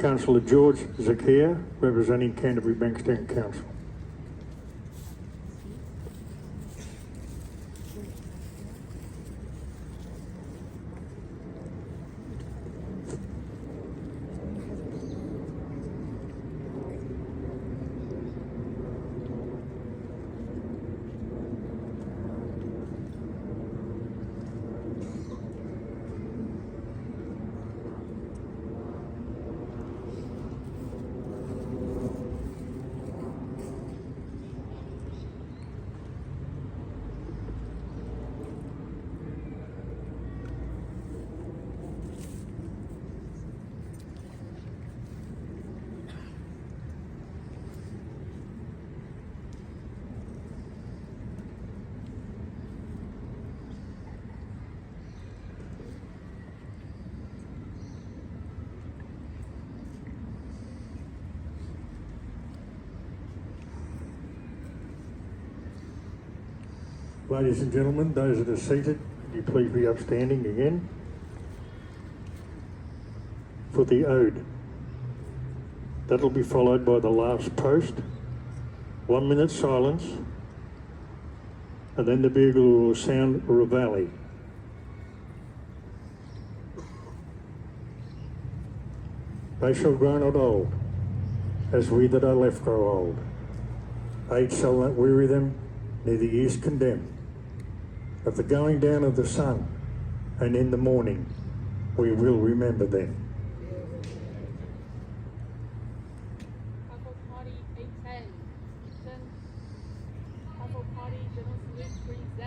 Councillor George Zakhia, representing Canterbury Bankstown Council. Ladies and gentlemen, those that are seated, could you please be upstanding again for the ode. That'll be followed by the last toast, 1 minute silence, and then the bugle will sound reveille. They shall grow not old, as we that are left grow old. Age shall not weary them, neither years condemn. At the going down of the sun, and in the morning, we will remember them. Couple party 810. Couple party General Salute 3Z.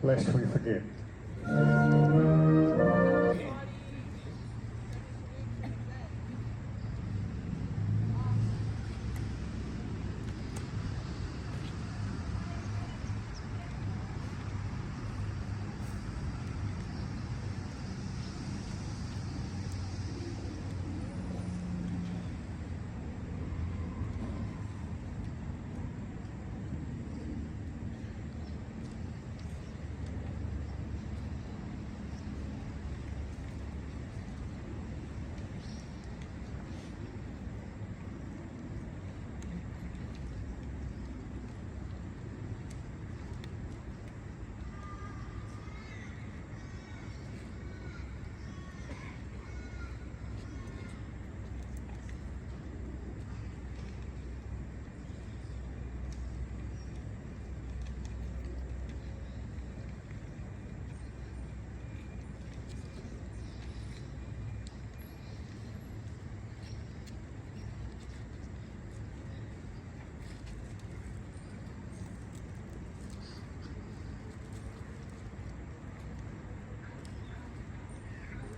lest we forget.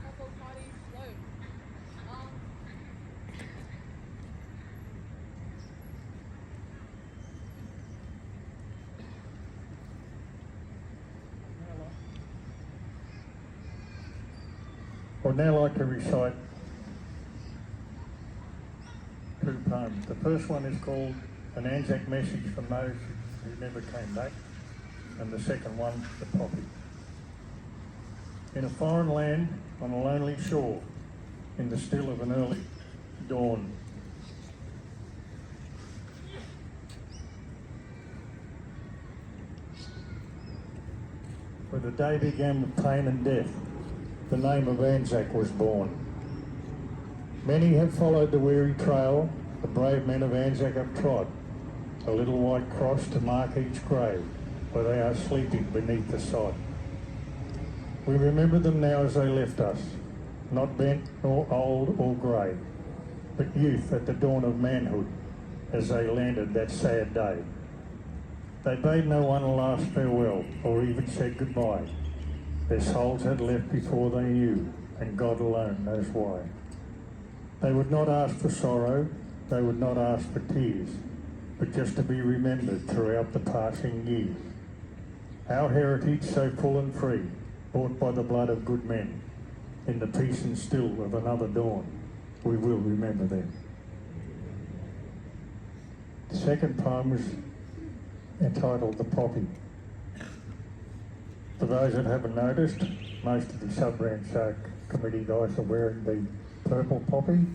Couple party slow. I'd now like to recite two poems. The first one is called An Anzac Message from Those Who Never Came Back, and the second one, The Poppy. In a foreign land, on a lonely shore, in the still of an early dawn, where the day began with pain and death, the name of Anzac was born. Many have followed the weary trail the brave men of Anzac have trod, a little white cross to mark each grave where they are sleeping beneath the sod. We remember them now as they left us, not bent nor old or grey, but youth at the dawn of manhood as they landed that sad day. They bade no one a last farewell or even said goodbye. Their souls had left before they knew, and God alone knows why. They would not ask for sorrow, they would not ask for tears, but just to be remembered throughout the passing years. Our heritage so full and free, bought by the blood of good men, in the peace and still of another dawn, we will remember them. The second poem is entitled The Poppy. For those that haven't noticed, most of the sub-branch committee guys are wearing the purple poppy,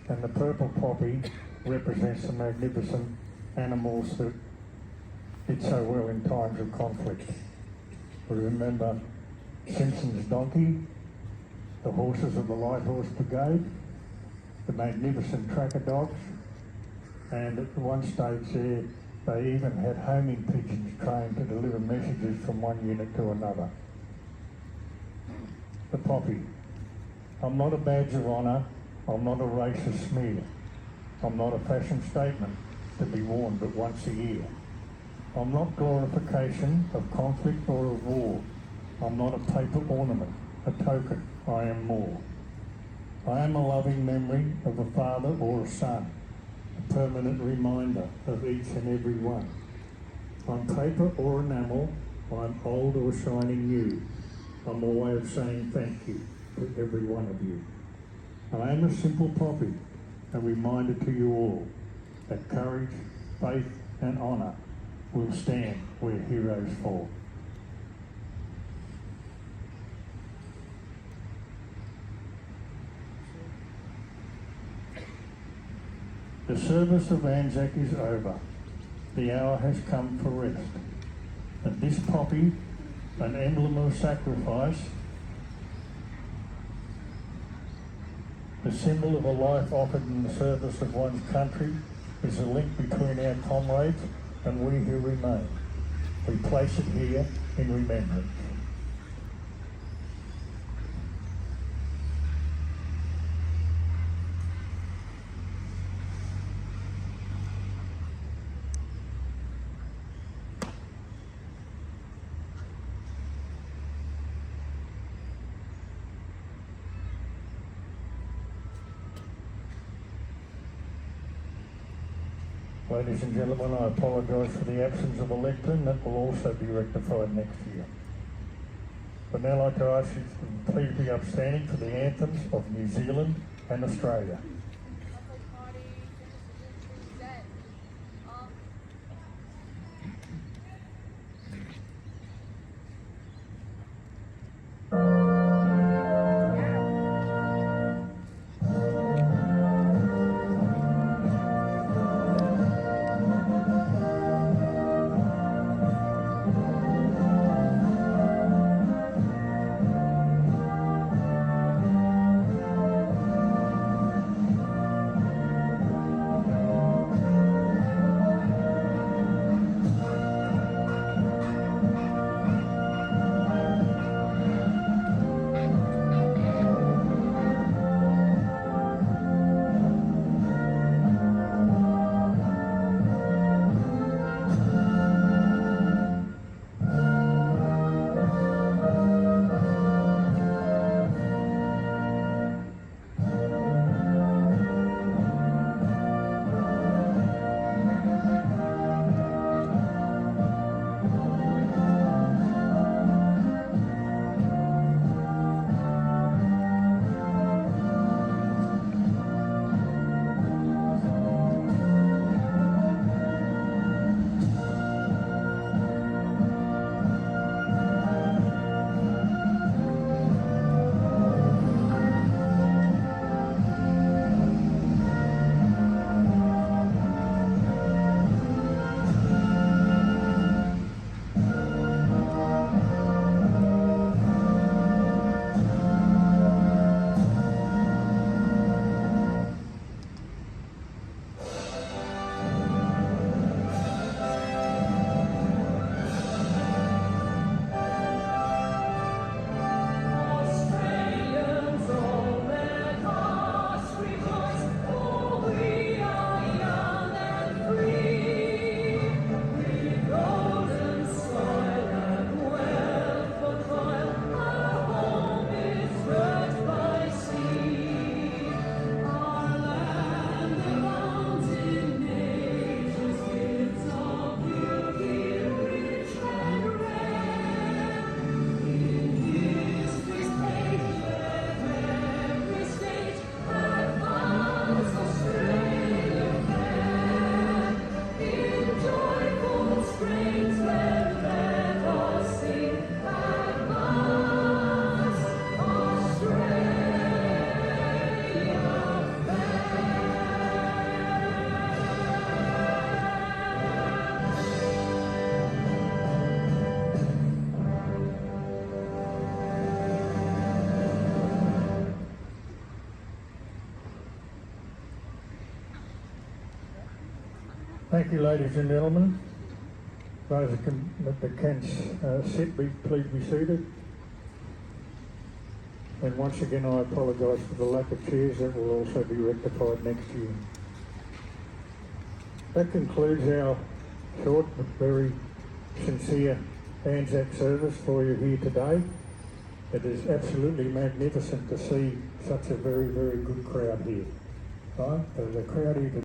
and the purple poppy represents the magnificent animals that did so well in times of conflict. We remember Simpson's donkey, the horses of the Light Horse Brigade, the magnificent tracker dogs, and at one stage there, they even had homing pigeons trained to deliver messages from one unit to another. The poppy. I'm not a badge of honour, I'm not a racist smear. I'm not a fashion statement to be worn but once a year. I'm not glorification of conflict or of war. I'm not a paper ornament, a token, I am more. I am a loving memory of a father or a son, a permanent reminder of each and every one. I'm paper or enamel, I'm old or shining new. I'm a way of saying thank you to every one of you. I am a simple poppy, a reminder to you all that courage, faith and honour will stand where heroes fall. The service of Anzac is over. The hour has come for rest. And this poppy, an emblem of sacrifice, the symbol of a life offered in the service of one's country, is a link between our comrades and we who remain. We place it here in remembrance. Ladies and gentlemen, I apologise for the absence of a lectern. That will also be rectified next year. I'd now like to ask you to please be upstanding for the anthems of New Zealand and Australia. Thank you, ladies and gentlemen. Those that can sit, please be seated. And once again, I apologise for the lack of chairs. That will also be rectified next year. That concludes our short but very sincere Anzac service for you here today. It is absolutely magnificent to see such a very, very good crowd here. Right? The crowd here today